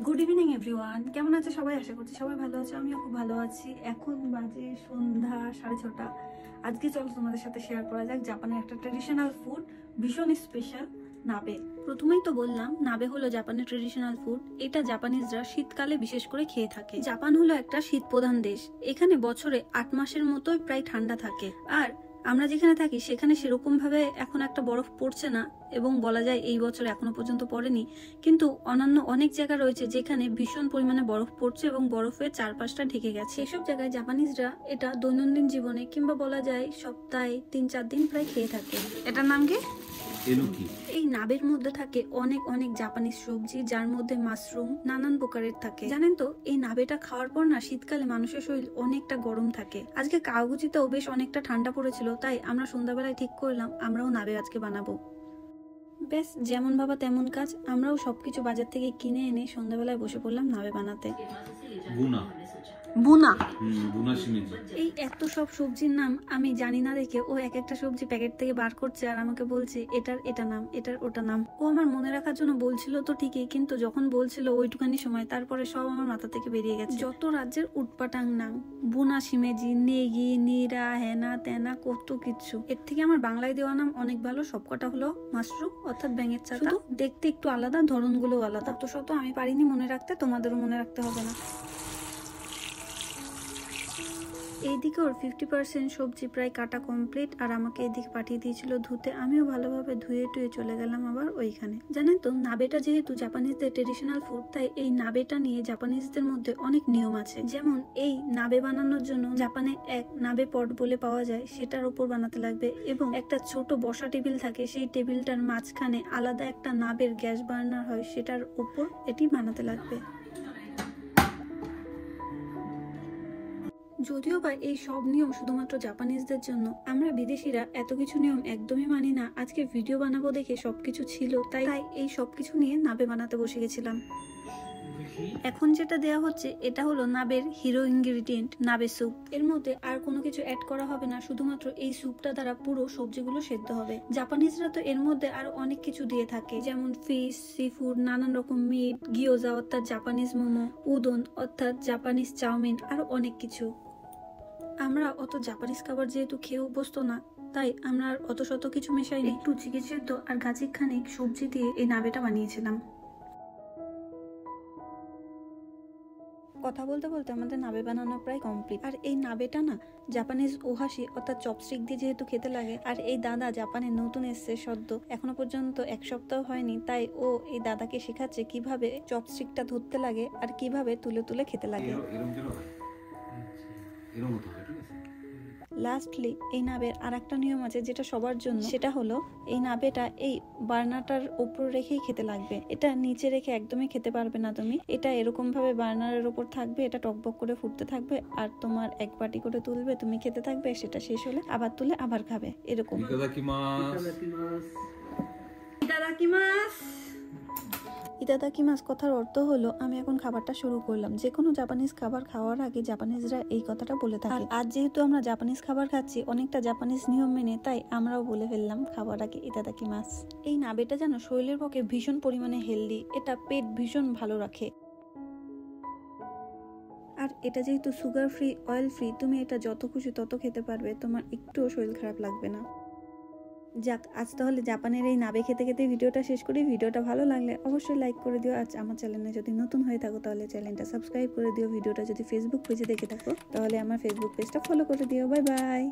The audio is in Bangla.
গুড ইভিনিং এভরিওয়ান, কেমন আছে সবাই? আশা করছি সবাই ভালো আছে, আমিও খুব ভালো আছি। এখন বাজে সন্ধ্যা 6:30। আজকে চলো তোমাদের সাথে শেয়ার করা যাক জাপানের একটা ট্রেডিশনাল ফুড, ভীষণ স্পেশাল, নাবে। প্রথমেই তো বললাম নাবে হলো জাপানের ট্রেডিশনাল ফুড। এটা জাপানিজরা শীতকালে বিশেষ করে খেয়ে থাকে। জাপান হলো একটা শীত প্রধান দেশ। এখানে বছরে 8 মাসের মতোই প্রায় ঠান্ডা থাকে। আর আমরা যেখানে থাকি সেখানে সেরকম ভাবে এখন একটা বরফ পড়ছে না, এবং বলা যায় এই বছর এখনো পর্যন্ত পড়েনি। কিন্তু অন্যান্য অনেক জায়গা রয়েছে যেখানে ভীষণ পরিমাণে বরফ পড়ছে এবং বরফের চারপাশটা ঢেকে গেছে। এসব জায়গায় জাপানিজরা এটা দৈনন্দিন জীবনে কিংবা বলা যায় সপ্তাহে 3-4 দিন প্রায় খেয়ে থাকে। এটার নাম কি? এই নাবের মধ্যে থাকে অনেক অনেক জাপানিজ সবজি, যার মধ্যে মাশরুম নানান প্রকারের থাকে। জানেন তো, এই নাবেটা খাওয়ার পর না শীতকালে মানুষের শরীর অনেকটা গরম থাকে। আজকে কাওয়াগুচিতেও বেশ অনেকটা ঠান্ডা পড়েছিল, তাই আমরা সন্ধ্যাবেলায় ঠিক করলাম আমরাও নাবে আজকে বানাবো। বেশ, যেমন বাবা তেমন কাজ। আমরাও সবকিছু বাজার থেকে কিনে এনে সন্ধ্যাবেলায় বসে পড়লাম নাবে বানাতে। বুনা এই এত সব সবজির নাম আমি জানি না দেখে ও এক একটা সবজি প্যাকেট থেকে বার করছে আর আমাকে বলছে এটার এটা নাম, এটার ওটা নাম। ও আমার মনে রাখার জন্য বলছিল তো ঠিকই, কিন্তু যখন বলছিল ওইটুকানি সময় তারপরে সব আমার মাথা থেকে বেরিয়ে গেছে। যত রাজ্যের উটপাটাং নাম, বুনা, শিমেজি, নেগি, নিরা, হেনা তেনা, কত কিছু। এর থেকে আমার বাংলায় দেওয়া নাম অনেক ভালো। সবকটা হলো মাশরুম অর্থাৎ ব্যাঙের চাকা। দেখতে একটু আলাদা, ধরনগুলো আলাদা। অত শত আমি পারিনি মনে রাখতে, তোমাদেরও মনে রাখতে হবে না। এইদিকে ওর 50% সবজি প্রায় কাটা কমপ্লিট, আর আমাকে এদিকে পাঠিয়ে দিয়েছিল ধুতে। আমিও ভালোভাবে ধুয়ে টুয়ে চলে গেলাম আবার ওইখানে। জানেন তো, নাবেটা যেহেতু জাপানিজদের ট্রেডিশনাল ফুড, তাই এই নাবেটা নিয়ে জাপানিজদের মধ্যে অনেক নিয়ম আছে। যেমন এই নাবে বানানোর জন্য জাপানে এক নাবে পট বলে পাওয়া যায়, সেটার উপর বানাতে লাগবে, এবং একটা ছোট বসা টেবিল থাকে, সেই টেবিলটার মাঝখানে আলাদা একটা নাবের গ্যাস বার্নার হয়, সেটার উপর এটি বানাতে লাগবে। যদিও বা এই সব নিয়ম শুধুমাত্র জাপানিজদের জন্য, আমরা বিদেশিরা এত কিছু নিয়ম একদমই মানি না। আজকে ভিডিও বানাবো দেখে সবকিছু ছিল, তাই এই সবকিছু নিয়ে নাবে বানাতে বসে গেছিলাম। এখন যেটা দেয়া হচ্ছে এটা হলো নাবের হিরো ইনগ্রেডিয়েন্ট, নাবে স্যুপ। এর মধ্যে আর কোনো কিছু অ্যাড করা হবে না, শুধুমাত্র এই স্যুপটা দ্বারা পুরো সবজিগুলো সেদ্ধ হবে। জাপানিজরা তো এর মধ্যে আরো অনেক কিছু দিয়ে থাকে, যেমন ফিশ, সি ফুড, নানান রকম মিট, গিয়োজা অর্থাৎ জাপানিজ মোমো, উদন অর্থাৎ জাপানিজ চাউমিন, আরো অনেক কিছু। আমরা অত জাপানিজ খাবার যেহেতু খেয়ে অভ্যস্ত না, তাই আমরা আর অত শত কিছু মেশাইনি। একটু চিকেন সেদ্ধ আর গাজর খানিক সবজি দিয়ে এই নাবেটা বানিয়েছিলাম। কথা বলতে বলতে আমাদের নাবে বানানো প্রায় কমপ্লিট। আর এই নাবেটা না জাপানিজ ওহাশি অর্থাৎ চপস্টিক দিয়ে যেহেতু খেতে লাগে, আর এই দাদা জাপানে নতুন এসছে সদ্য, এখনো পর্যন্ত 1 সপ্তাহ হয়নি, তাই ও এই দাদাকে শেখাচ্ছে কিভাবে চপস্টিকটা ধরতে লাগে আর কিভাবে তুলে তুলে খেতে লাগে। লাস্টলি এই নাবের আর একটা নিয়ম আছে যেটা সবার জন্য, সেটা হলো এই নাবেটা এই বার্নারটার উপর রেখেই খেতে লাগবে। এটা নিচে রেখে একদমই খেতে পারবে না তুমি। এটা এরকম ভাবে বার্নারের উপর থাকবে, এটা টকবক করে ফুটতে থাকবে, আর তোমার এক বাটি করে তুলবে, তুমি খেতে থাকবে, সেটা শেষ হলে আবার তুলে আবার খাবে, এরকম। ইতাদাকিমাস কথার অর্থ হলো আমি এখন খাবারটা শুরু করলাম। যে কোনো জাপানিজ খাবার খাওয়ার আগে জাপানিজরা এই কথাটা বলে থাকে। আজ যেহেতু আমরা জাপানিজ খাবার খাচ্ছি অনেকটা জাপানিজ নিয়ম মেনে, তাই আমরাও বলে ফেললাম খাবার আগে ইতাদাকিমাস। এই নাবেটা যেন শরীরের পক্ষে ভীষণ পরিমাণে হেলদি, এটা পেট ভীষণ ভালো রাখে। আর এটা যেহেতু সুগার ফ্রি, অয়েল ফ্রি, তুমি এটা যত খুশি তত খেতে পারবে, তোমার একটুও শরীর খারাপ লাগবে না। যাক, আজ তাহলে জাপানের এই নাবে খেতে খেতে ভিডিওটা শেষ করি। ভিডিওটা ভালো লাগলে অবশ্যই লাইক করে দিও। আজ আমার চ্যানেলে যদি নতুন হয়ে থাকো তাহলে চ্যানেলটা সাবস্ক্রাইব করে দিও। ভিডিওটা যদি ফেসবুক পেজে দেখে থাকো তাহলে আমার ফেসবুক পেজটা ফলো করে দিও। Bye bye.